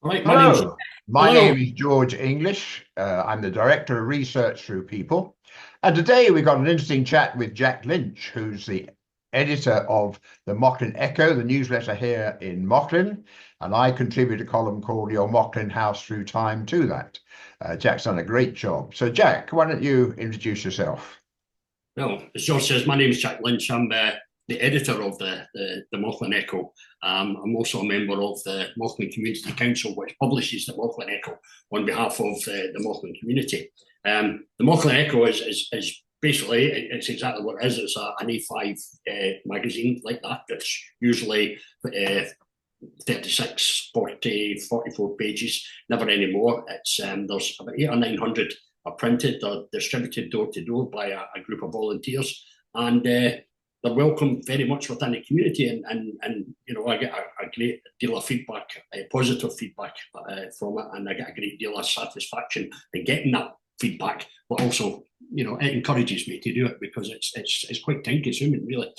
All right, my name's Hello, my name Hello. is George English. I'm the Director of Research through People. And today we've got an interesting chat with Jack Lynch, who's the editor of the Mauchline Echo, the newsletter here in Mauchline. And I contribute a column called Your Mauchline House Through Time to that. Jack's done a great job. So, Jack, why don't you introduce yourself? Well, as George says, my name's Jack Lynch. I'm the editor of the Mauchline Echo. I'm also a member of the Mauchline Community Council, which publishes the Mauchline Echo on behalf of the Mauchline community. The Mauchline Echo is basically, it's exactly what it is. It's an A5 magazine like that. That's usually 36, 40, 44 pages, never any more. There's about 800 or 900 are printed. They're distributed door to door by a group of volunteers, and they're welcome very much within the community. And you know, I get a great deal of feedback, positive feedback from it, and I get a great deal of satisfaction in getting that feedback. But also, you know, it encourages me to do it because it's quite time consuming, really.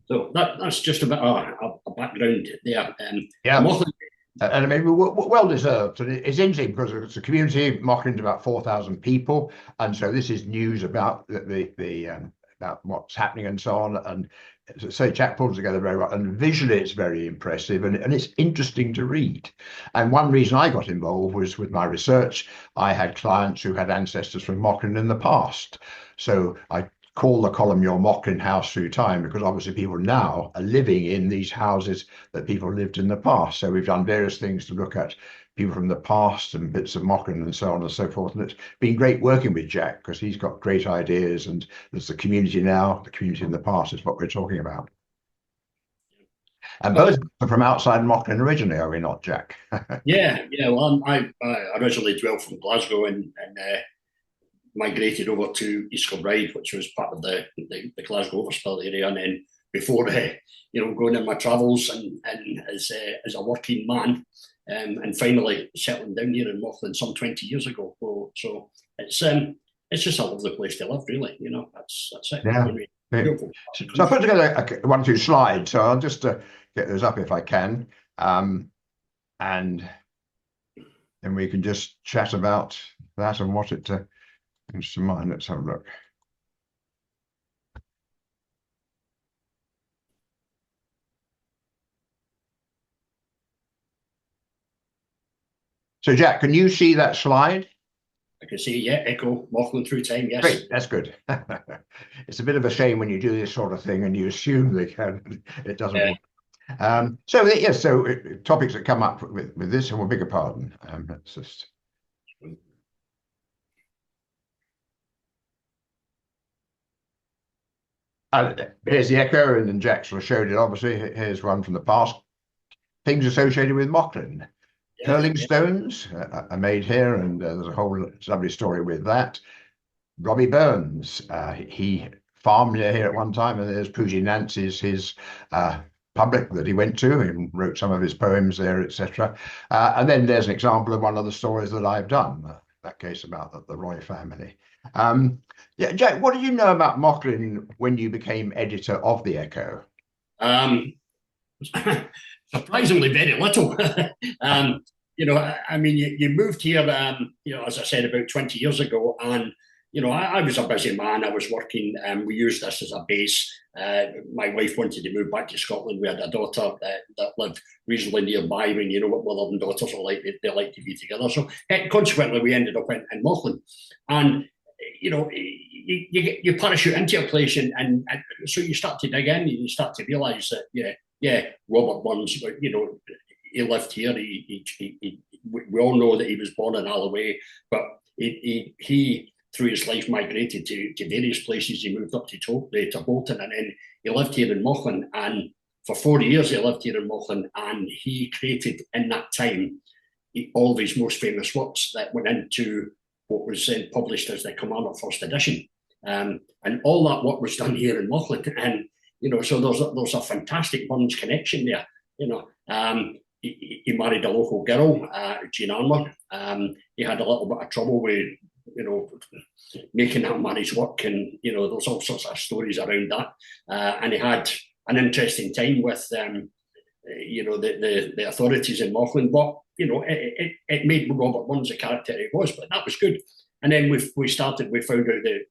So that's just a bit of a background there. Yeah, Mauchline, and I mean, well deserved. And it's interesting because it's a community. Mauchline's about 4,000 people, and so this is news about the about what's happening and so on. And so Jack pulls together very well, and visually it's very impressive, and it's interesting to read. And one reason I got involved was with my research. I had clients who had ancestors from Mauchline in the past, so I call the column Your Mauchline House Through Time because obviously people now are living in these houses that people lived in the past. So we've done various things to look at people from the past and bits of Mauchline and so on and so forth. And it's been great working with Jack because he's got great ideas, and there's the community now, the community in the past is what we're talking about. And well, both are from outside Mauchline originally, are we not, Jack? yeah. Well, I originally dwelled from Glasgow and migrated over to East Kilbride, which was part of the Glasgow Overspill area, and then before you know, going in my travels and as a working man, and finally settling down here in Mauchline some 20 years ago. So it's just a lovely place to live, really. You know, that's it. I Yeah. mean, Yeah. beautiful So I put country. together one or two slides, so I'll just get those up if I can. And then we can just chat about that and what it comes to mind. Let's have a look. So, Jack, can you see that slide? I can see, yeah, Echo, Mauchline through time, yes. Great, that's good. It's a bit of a shame when you do this sort of thing and you assume they can, it doesn't Uh, work. So yes, so topics that come up with this, and we'll beg your pardon. Let's just. Here's the echo, and then Jack sort of showed it. Obviously, here's one from the past. Things associated with Mauchline. yeah, Curling yeah, stones are made here, and there's a whole lovely story with that. Robbie Burns, he farmed near here at one time, and there's Poogie Nancy's his public that he went to and wrote some of his poems there, etc. And then there's an example of one of the stories that I've done, that case about the Roy family. Yeah, Jack, what did you know about Mauchline when you became editor of the Echo? um, surprisingly very little. You know, I mean, you moved here, you know, as I said, about 20 years ago, and you know, I was a busy man. I was working. We used this as a base. My wife wanted to move back to Scotland. We had a daughter that lived reasonably nearby. When you know what mother and daughters are like, they like to be together. So consequently, we ended up in Mauchline, and you know, you parachute into a place, and so you start to dig in, and you start to realise that yeah, Robert Burns, you know, he lived here. We all know that he was born in Alloway, but he through his life migrated to various places. He moved up to Bolton, and then he lived here in Mauchline. And for 4 years, he lived here in Mauchline, and he created in that time all of his most famous works that went into what was then published as the Commander First Edition. And all that work was done here in Mauchline. And you know, so there's a fantastic Burns connection there. You know, he married a local girl, Jean Armour. He had a little bit of trouble with, you know, making that marriage work, and you know, there's all sorts of stories around that. And he had an interesting time with the authorities in Mauchline. But it made Robert Burns the character he was, but that was good. And then we found out that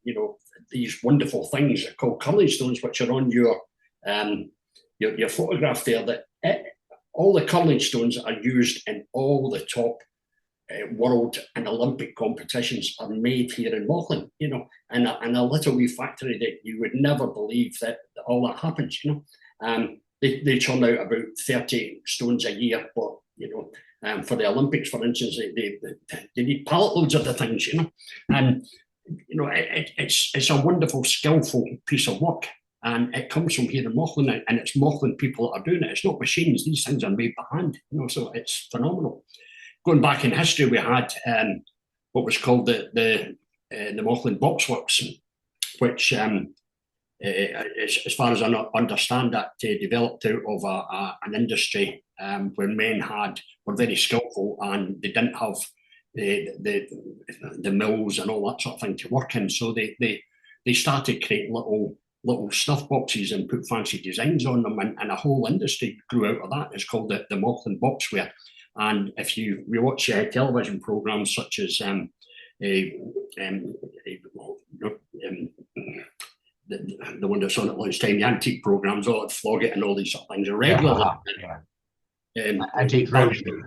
these wonderful things called curling stones, which are on your photograph there. That all the curling stones are used in all the top world and Olympic competitions are made here in Mauchline, in a little wee factory that you would never believe that all that happens, They churn out about 30 stones a year, but for the Olympics, for instance, they need pallet loads of the things, and it's a wonderful, skillful piece of work, and it comes from here in Mauchline, and it's Mauchline people that are doing it. It's not machines; these things are made by hand, so it's phenomenal. Going back in history, we had what was called the Mauchline Boxworks, which, as far as I understand, that developed out of an industry where men were very skillful, and they didn't have the mills and all that sort of thing to work in. So they started creating little snuff boxes and put fancy designs on them, and a whole industry grew out of that. It's called the Mauchline Boxware. And if we watch television programs such as the one that's on at lunchtime, the antique programs, all at Flog It and all these sort of things, are regularly. Antique Roadshow.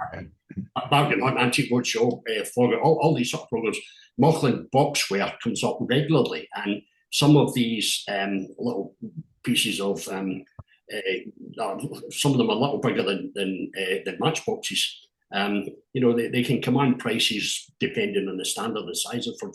Antique Roadshow, Flog It, all these sort of programs. Mauchline Boxware comes up regularly, and some of these little pieces of some of them are a little bigger than matchboxes. They can command prices depending on the standard and size of from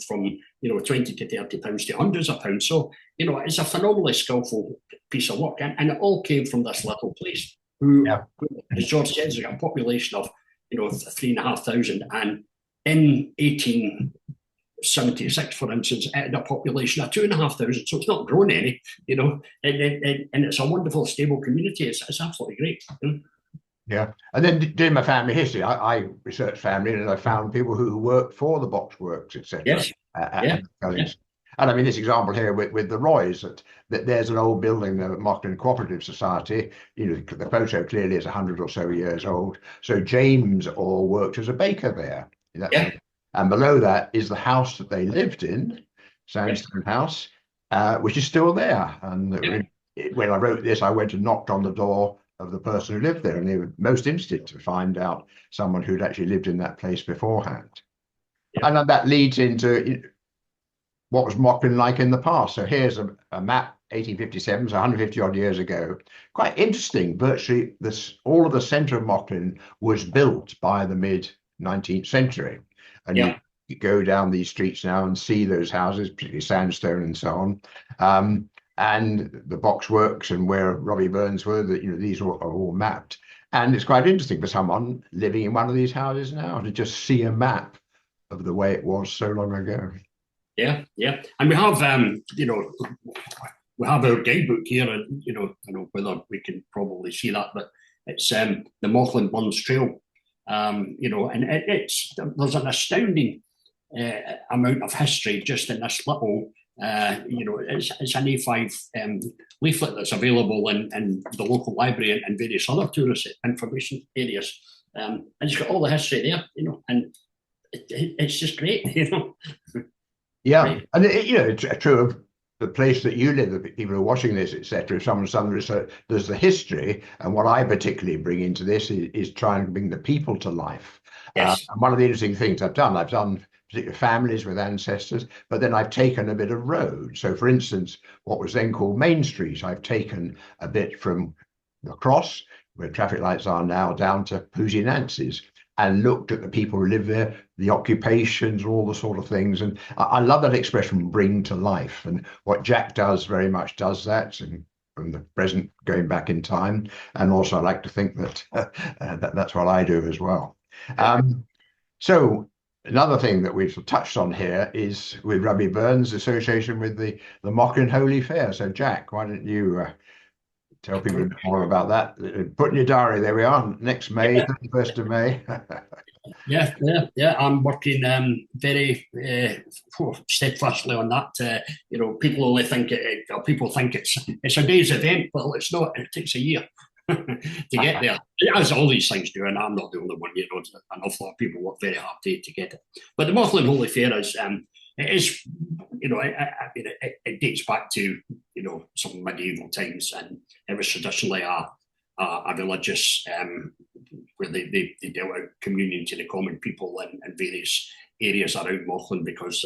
£20 to £30 to hundreds of pounds. So it's a phenomenally skillful piece of work, and it all came from this little place. Who, as George says, has got a population of 3,500, and in 1876, for instance, it had a population of 2,500. So it's not grown any, and it's a wonderful, stable community. It's absolutely great. Yeah, and then doing my family history, I researched family, and I found people who worked for the Boxworks, etc. Yes. And I mean, this example here with the Roys, that there's an old building, the Mauchline Cooperative Society. The photo clearly is 100 or so years old. So James Orr worked as a baker there. And below that is the house that they lived in, Sandstone House, which is still there. And when I wrote this, I went and knocked on the door of the person who lived there, and they were most interested to find out someone who'd actually lived in that place beforehand. And that leads into what was Mauchline like in the past. So here's a map, 1857, so 150 odd years ago. Quite interesting. Virtually all of the centre of Mauchline was built by the mid-19th century. And you go down these streets now and see those houses, particularly sandstone and so on. And the Boxworks and where Robbie Burns were, these are all mapped. And it's quite interesting for someone living in one of these houses now to just see a map of the way it was so long ago. Yeah. And we have, we have our guidebook here, and, I don't know whether we can probably see that, but it's the Mauchline Burns Trail. And there's an astounding amount of history just in this little, it's an A5 leaflet that's available in the local library and various other tourist information areas. And it's got all the history there, and it's just great, Yeah, right. And it's true of the place that you live, the people who are watching this, etc. If someone's done research, there's the history, and what I particularly bring into this is trying to bring the people to life. Yes. And one of the interesting things I've done particular families with ancestors, but then I've taken a bit of road. So, for instance, what was then called Main Street, I've taken a bit from the Cross, where traffic lights are now, down to Poosie Nancy's, and looked at the people who live there, the occupations, all the sort of things. And I love that expression, bring to life. And what Jack does very much does that, and from the present going back in time. And also I like to think that that's what I do as well. So another thing that we've touched on here is with Robbie Burns' association with the Mauchline Holy Fair. So Jack, why don't you tell people a bit more about that? Put in your diary, there we are, next May, 31st of May. Yeah. I'm working very steadfastly on that. People only think people think it's a day's event, but it's not. It takes a year. to get there, as all these things do, and I'm not the only one. You know, an awful lot of people work very hard to get it. But the Mauchline Holy Fair is, it is, you know, it dates back to, you know, some medieval times, and it was traditionally a religious, where they dealt out communion to the common people in various areas around Mauchline, because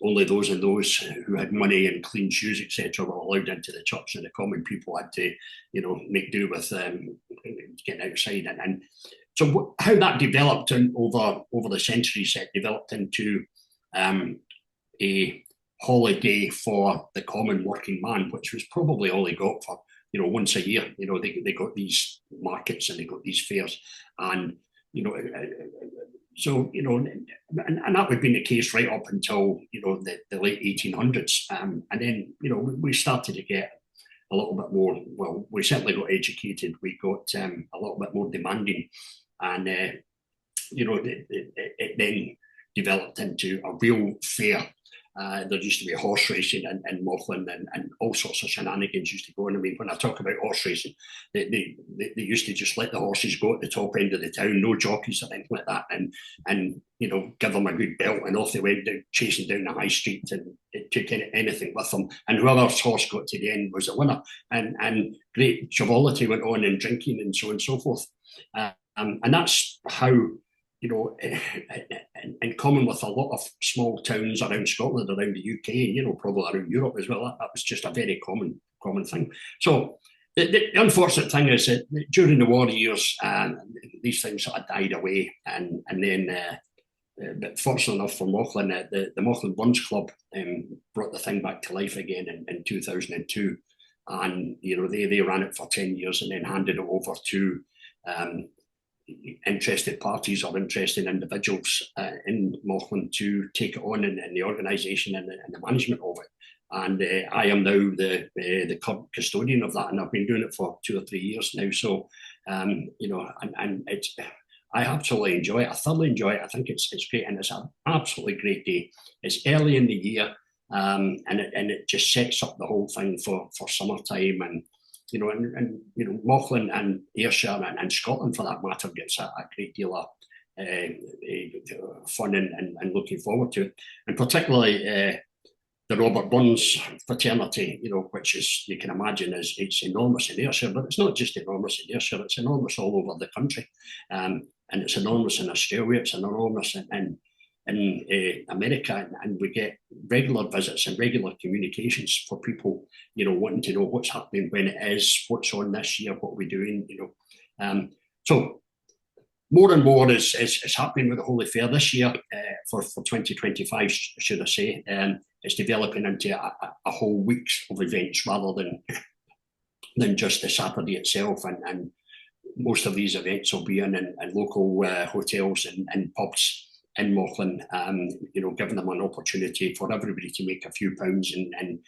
only those who had money and clean shoes, etc., were allowed into the church, and the common people had to, you know, make do with getting outside. And so how that developed over the centuries, it developed into a holiday for the common working man, which was probably all they got for, you know, once a year. You know, they got these markets and they got these fairs, and you know, so you know, and that would have been the case right up until, you know, the late 1800s, and then, you know, we started to get a little bit more. Well, we certainly got educated. We got a little bit more demanding, and you know, it then developed into a real fair. There used to be horse racing in Mauchline, and all sorts of shenanigans used to go on. I mean, when I talk about horse racing, they used to just let the horses go at the top end of the town, no jockeys or anything like that, and you know, give them a good belt, and off they went down, chasing down the high street, and it took anything with them. And whoever's horse got to the end was the winner. And great chivalry went on, and drinking and so on and so forth. And that's how, you know, in common with a lot of small towns around Scotland, around the UK, and, you know, probably around Europe as well, that was just a very common thing. So the unfortunate thing is that during the war years, these things sort of died away, and then, but fortunately enough for Mauchline, the Mauchline Burns Club brought the thing back to life again in 2002, and you know, they ran it for 10 years and then handed it over to interested parties or interested individuals in Mauchline to take it on in the organisation and the management of it. And I am now the custodian of that, and I've been doing it for 2 or 3 years now. So, you know, and it's, I absolutely enjoy it. I thoroughly enjoy it. I think it's great, and it's an absolutely great day. It's early in the year, and it just sets up the whole thing for summertime. And you know, and you know, Mauchline and Ayrshire and Scotland, for that matter, gets a great deal of fun and looking forward to it. And particularly the Robert Burns fraternity, you know, which is, you can imagine, it's enormous in Ayrshire, but it's not just enormous in Ayrshire, it's enormous all over the country. And it's enormous in Australia, it's enormous in America, and we get regular visits and regular communications for people, you know, wanting to know what's happening, when it is, what's on this year, what we're doing, you know. So more and more is happening with the Holy Fair this year, for 2025, should I say. It's developing into a whole week's of events rather than just the Saturday itself, and most of these events will be in local hotels and pubs in Mauchline, you know, giving them an opportunity for everybody to make a few pounds and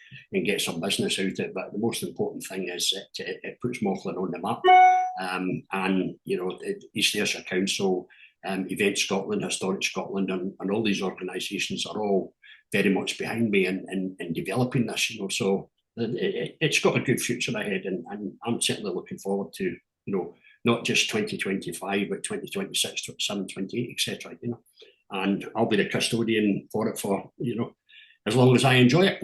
get some business out of it. But the most important thing is it puts Mauchline on the map. And, you know, East Ayrshire Council, Event Scotland, Historic Scotland, and all these organisations are all very much behind me in developing this, you know. So it's got a good future ahead, and I'm certainly looking forward to, you know, not just 2025, but 2026, 27, 28, etc., you know. And I'll be the custodian for it for, you know, as long as I enjoy it.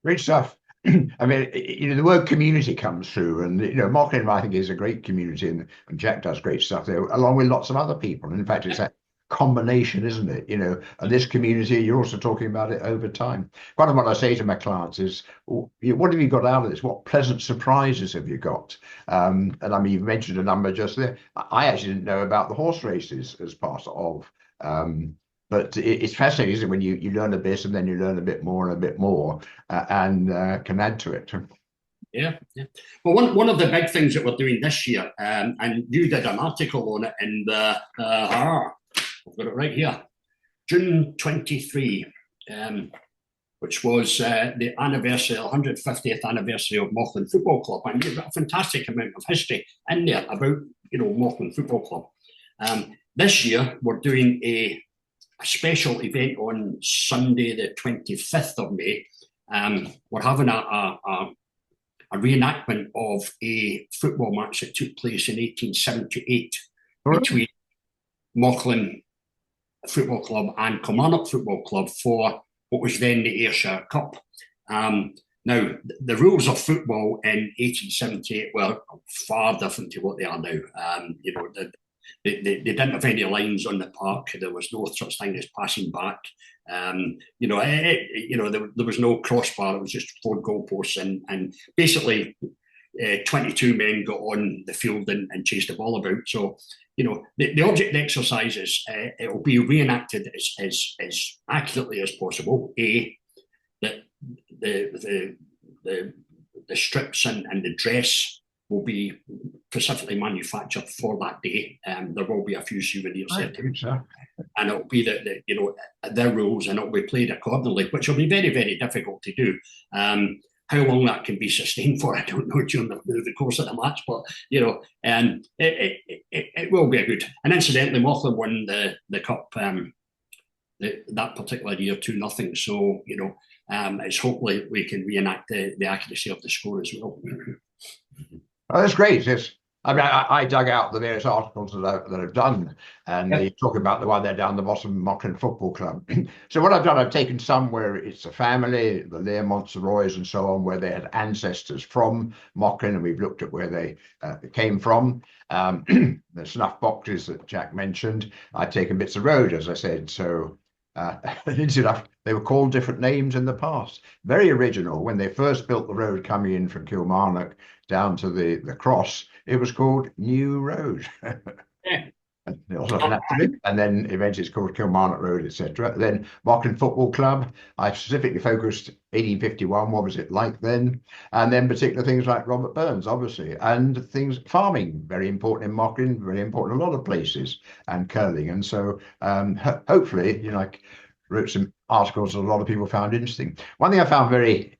Great stuff. I mean, you know, the word community comes through, and you know, Mauchline, I think, is a great community, and Jack does great stuff there, along with lots of other people. And in fact, it's that combination, isn't it? You know, and this community, you're also talking about it over time. Part of what I say to my clients is, what have you got out of this? What pleasant surprises have you got? And I mean, you've mentioned a number just there. I actually didn't know about the horse races as part of. But it's fascinating, isn't it, when you learn a bit and then you learn a bit more and a bit more, and can add to it. Yeah. Well, one of the big things that we're doing this year, and you did an article on it in the I've got it right here, June 23, which was the anniversary, 150th anniversary of Mauchline Football Club, and you've got a fantastic amount of history in there about, you know, Mauchline Football Club. This year we're doing a special event on Sunday, the 25th of May. We're having a a reenactment of a football match that took place in 1878 between Mauchline Football Club and Kilmarnock Football Club for what was then the Ayrshire Cup. Now, the rules of football in 1878 were far different to what they are now. They didn't have any lines on the park. There was no such thing as passing back. There was no crossbar. It was just 4 goalposts, and basically 22 men got on the field and chased the ball about. So, the object exercises, it will be reenacted as accurately as possible. That the strips and the dress will be specifically manufactured for that day. There will be a few souvenirs there too. And it'll be their rules, and it'll be played accordingly, which will be very, very difficult to do. How long that can be sustained for, I don't know, during the course of the match, but it will be a good. And incidentally, Mauchline won the cup that particular year 2-0. So it's hopefully we can reenact the accuracy of the score as well. Oh, that's great. Yes. I mean, I dug out the various articles that I've done, and they talk about the one there down the bottom, Mauchline Football Club. So what I've done, I've taken some where it's a family, the Learmonts, the Roys, and so on, where they had ancestors from Mauchline, and we've looked at where they came from. The snuff boxes that Jack mentioned, I'd taken bits of road, as I said. So enough, they were called different names in the past. Very original. When they first built the road coming in from Kilmarnock down to the cross, it was called New Road. And then eventually it's called Kilmarnock Road, etc. Then Mauchline Football Club, I specifically focused 1851, what was it like then? And then particular things like Robert Burns, obviously, and things, farming, very important in Mauchline, very important in a lot of places, and curling. And so hopefully, I wrote some articles that a lot of people found interesting. One thing I found very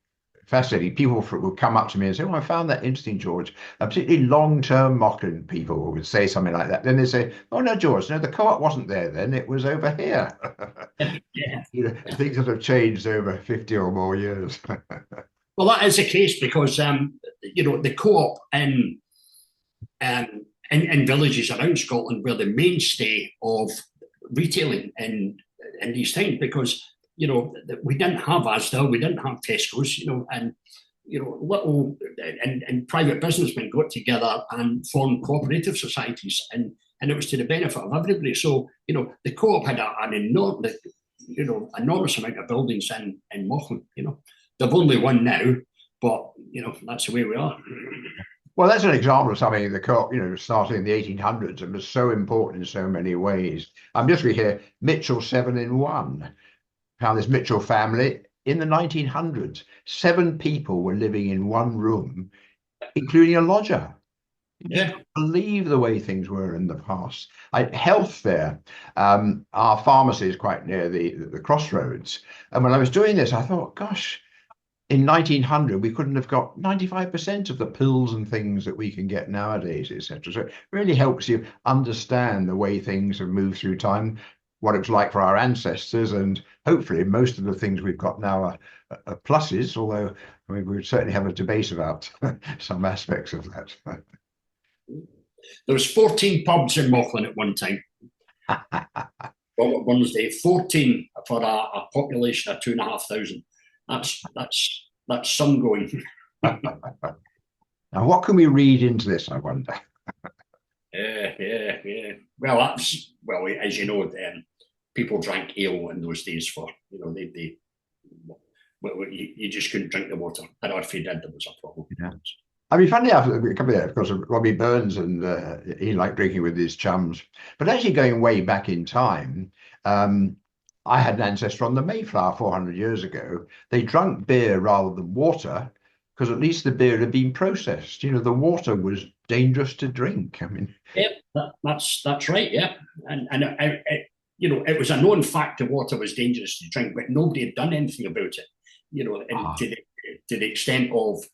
fascinating, people would come up to me and say, I found that interesting, George. Particularly long-term Mauchline people would say something like that. Then they say, oh, no, George, no, the co-op wasn't there then, it was over here. Things that have changed over 50 or more years. Well, that is the case because, the co-op in villages around Scotland were the mainstay of retailing in these times, because we didn't have Asda, we didn't have Tesco's, and little and private businessmen got together and formed cooperative societies, and it was to the benefit of everybody. So the co-op had an enormous amount of buildings in Mauchline. They've only one now, but that's the way we are. Well, that's an example of something the co-op, starting in the 1800s and was so important in so many ways. I'm just reading here, Mitchell 7 in 1. Found this Mitchell family in the 1900s. 7 people were living in one room, including a lodger. You can't believe the way things were in the past. Health there. Our pharmacy is quite near the crossroads. And when I was doing this, I thought, gosh, in 1900, we couldn't have got 95% of the pills and things that we can get nowadays, etc. So it really helps you understand the way things have moved through time, what it was like for our ancestors, and hopefully most of the things we've got now are pluses, although we would certainly have a debate about some aspects of that. There was 14 pubs in Mauchline at one time. Wednesday, 14 for a population of 2,500. That's some going. Now, what can we read into this, I wonder? Yeah. Well, as you know, people drank ale in those days for, you just couldn't drink the water. And if you did, there was a problem. Yeah. I mean, funny enough, of course, Robbie Burns, and he liked drinking with his chums. But actually going way back in time, I had an ancestor on the Mayflower 400 years ago. They drank beer rather than water, because at least the beer had been processed. The water was dangerous to drink. I mean, that's right. Yeah, and it was a known fact that water was dangerous to drink, but nobody had done anything about it. To the extent of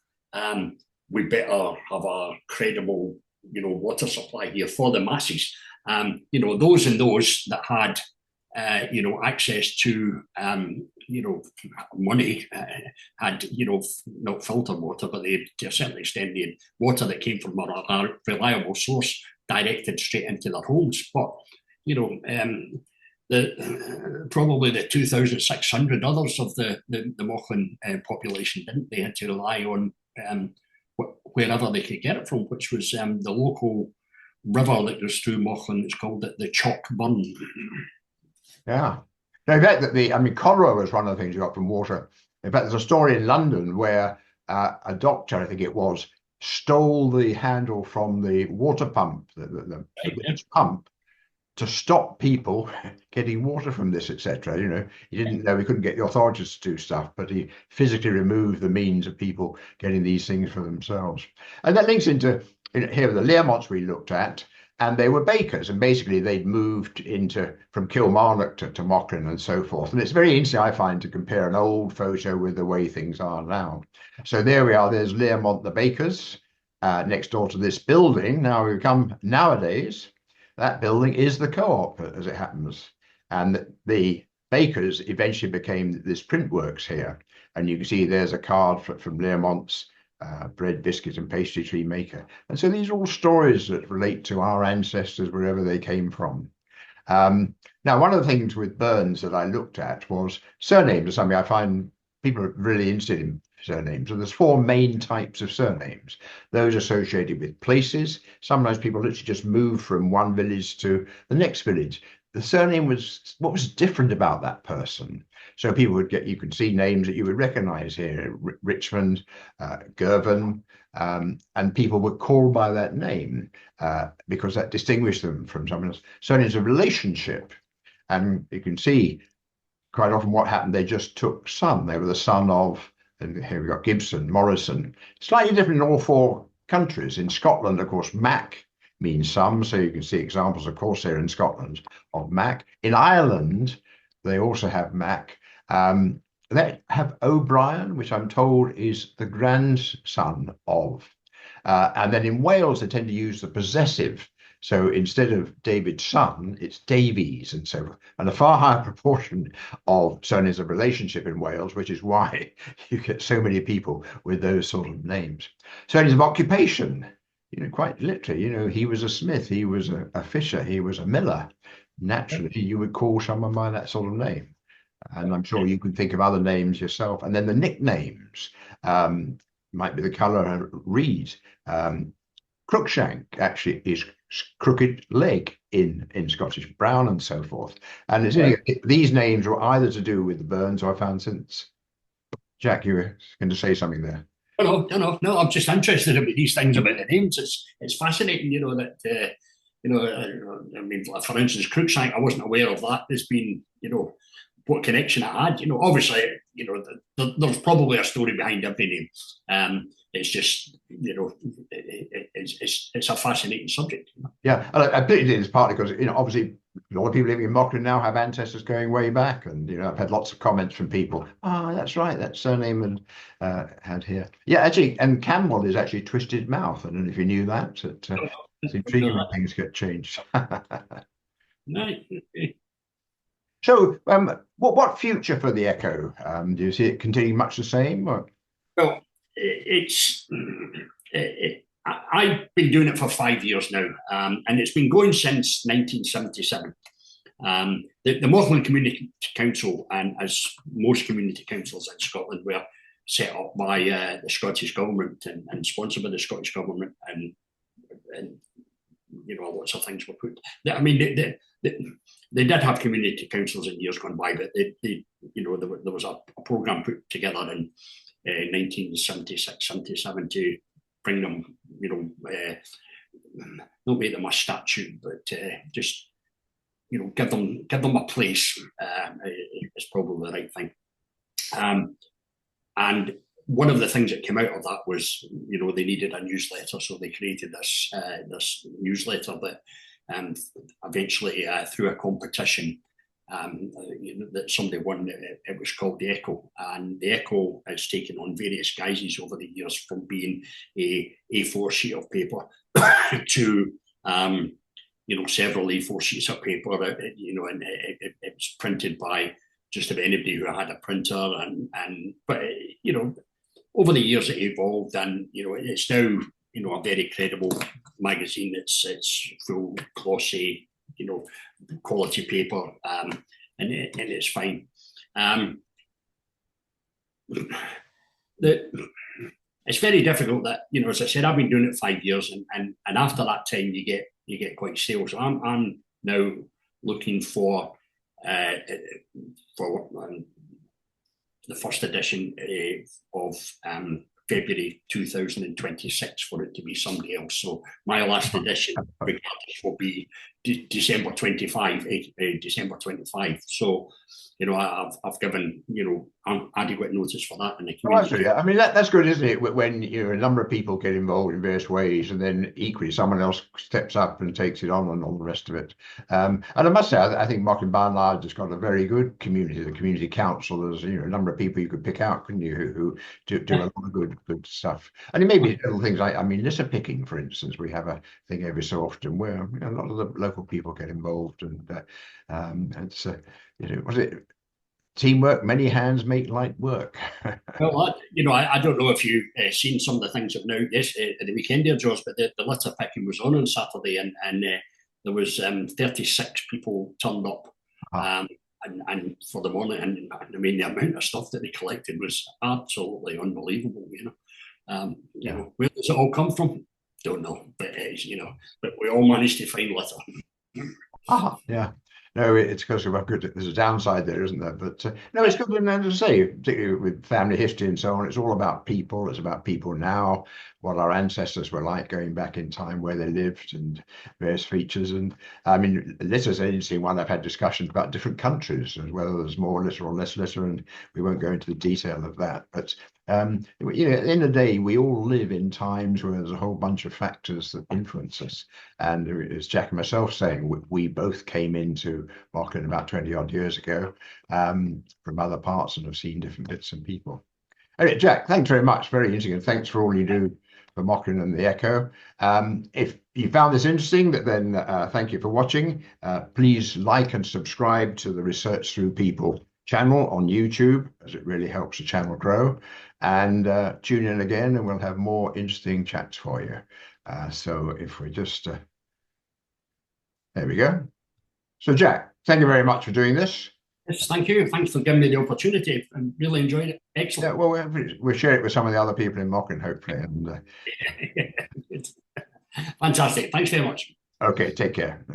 we better have a credible, water supply here for the masses. Those that had access to, money, had, not filtered water, but they, to a certain extent, they had water that came from a reliable source directed straight into their homes. But, probably the 2,600 others of the Mauchline population didn't. They had to rely on wherever they could get it from, which was the local river that goes through Mauchline. It's called the Chalk Burn. Yeah. Now, I bet that cholera was one of the things you got from water. In fact, there's a story in London where a doctor, I think it was, stole the handle from the water pump, the pump, to stop people getting water from this, etc. He didn't know, he couldn't get the authorities to do stuff, but he physically removed the means of people getting these things for themselves. And that links into here the Learmonts we looked at, and they were bakers, and basically they'd moved from Kilmarnock to Mauchline and so forth. And it's very interesting, I find, to compare an old photo with the way things are now. So there we are, there's Learmont the bakers next door to this building. Now we come nowadays, that building is the co-op, as it happens. And the bakers eventually became this print works here. And you can see there's a card from Learmont's bread, biscuit and pastry tree maker. And so these are all stories that relate to our ancestors, wherever they came from. Now, one of the things with Burns that I looked at was surnames, is something I find people are really interested in. Surnames. So there's four main types of surnames. Those associated with places. Sometimes people literally just move from one village to the next village. The surname was what was different about that person. So people would you could see names that you would recognize here, Richmond, Girvan, and people were called by that name because that distinguished them from someone else. Surnames of relationship. And you can see quite often what happened, they just took son. They were the son of, and here we've got Gibson, Morrison, slightly different in all four countries. In Scotland, of course, Mac means some, so you can see examples, of course, here in Scotland of Mac. In Ireland, they also have Mac. They have O'Brien, which I'm told is the grandson of. And then in Wales, they tend to use the possessive. So instead of David's son, it's Davies and so forth. And a far higher proportion of surnames of relationship in Wales, which is why you get so many people with those sort of names. Surnames of occupation, quite literally, he was a smith, he was a fisher, he was a miller. Naturally, you would call someone by that sort of name. And I'm sure you can think of other names yourself. And then the nicknames might be the colour reed. Crookshank actually is crooked leg in Scottish, brown and so forth. And these names were either to do with the Burns, or I found since. Jack, you were going to say something there. No, I'm just interested about these things about the names. It's fascinating, that, for instance, Crookshank, I wasn't aware of that. There's been, what connection it had. Obviously, there's probably a story behind every name. It's just, it's a fascinating subject. Yeah, and I believe it is partly because, obviously a lot of people living in Mauchline now have ancestors going way back, and I've had lots of comments from people. That's right, that surname had here. Yeah, actually, and Campbell is actually Twisted Mouth. I don't know if you knew that. It's intriguing when things get changed. Right. So, what future for the Echo? Do you see it continuing much the same? Or? Well, I've been doing it for 5 years now, and it's been going since 1977. The Mauchline Community Council, and as most community councils in Scotland, were set up by the Scottish Government and sponsored by the Scottish Government, and lots of things were put. I mean, they did have community councils in years gone by, but there was a programme put together in 1976, 77 to bring them, not make them a statute, but just, give them a place is probably the right thing. And one of the things that came out of that was, they needed a newsletter, so they created this newsletter that eventually, through a competition that somebody won, it was called the Echo, and the Echo has taken on various guises over the years, from being a A4 sheet of paper to several A4 sheets of paper, and it was printed by just about anybody who had a printer, but you know, over the years it evolved, and you know, it's now, you know, a very credible magazine. It's full glossy, you know, quality paper, and it's fine. It's very difficult that, you know, as I said, I've been doing it 5 years, and after that time you get quite stale. So I'm now looking for the first edition of February 2026 for it to be somebody else. So my last edition, regardless, will be December 25. December 25. So, you know, I've given, you know, adequate notice for that in the community. Oh, yeah. I mean, that's good, isn't it? When, you know, a number of people get involved in various ways, and then equally someone else steps up and takes it on, and all the rest of it. And I must say, I think Mauchline by and large has got a very good community. The community council, there's, you know, a number of people you could pick out, couldn't you, who do a lot of good stuff. And it may be little things like, I mean, litter picking, for instance. We have a thing every so often where, you know, a lot of the local people get involved, and it's you know, was it teamwork? Many hands make light work. Well, you know, I don't know if you've seen some of the things of now this at the weekend there, George, but the litter picking was on Saturday, and there was 36 people turned up, and for the morning, and I mean, the amount of stuff that they collected was absolutely unbelievable. You know, where does it all come from? Don't know, but it's, you know, but we all managed to find litter. Yeah. No, it's because of good. There's a downside there, isn't there? But no, it's good. And as I say, particularly with family history and so on, it's all about people. It's about people now, what our ancestors were like going back in time, where they lived, and various features. And I mean, litter is an interesting one. I've had discussions about different countries and whether there's more litter or less litter, and we won't go into the detail of that. But you know, at the end of the day, we all live in times where there's a whole bunch of factors that influence us. And as Jack and myself saying, we both came into Mauchline about 20 odd years ago from other parts, and have seen different bits and people. Anyway, Jack, thanks very much. Very interesting. And thanks for all you do for Mauchline and the Echo. If you found this interesting, then thank you for watching. Please like and subscribe to the Research Through People channel on YouTube, as it really helps the channel grow. And tune in again, and we'll have more interesting chats for you. So if we just there we go. So Jack, thank you very much for doing this. Yes, thank you. Thanks for giving me the opportunity. I really enjoyed it. Excellent. Yeah, well, we'll share it with some of the other people in Mauchline, hopefully. And fantastic. Thanks very much. Okay, take care.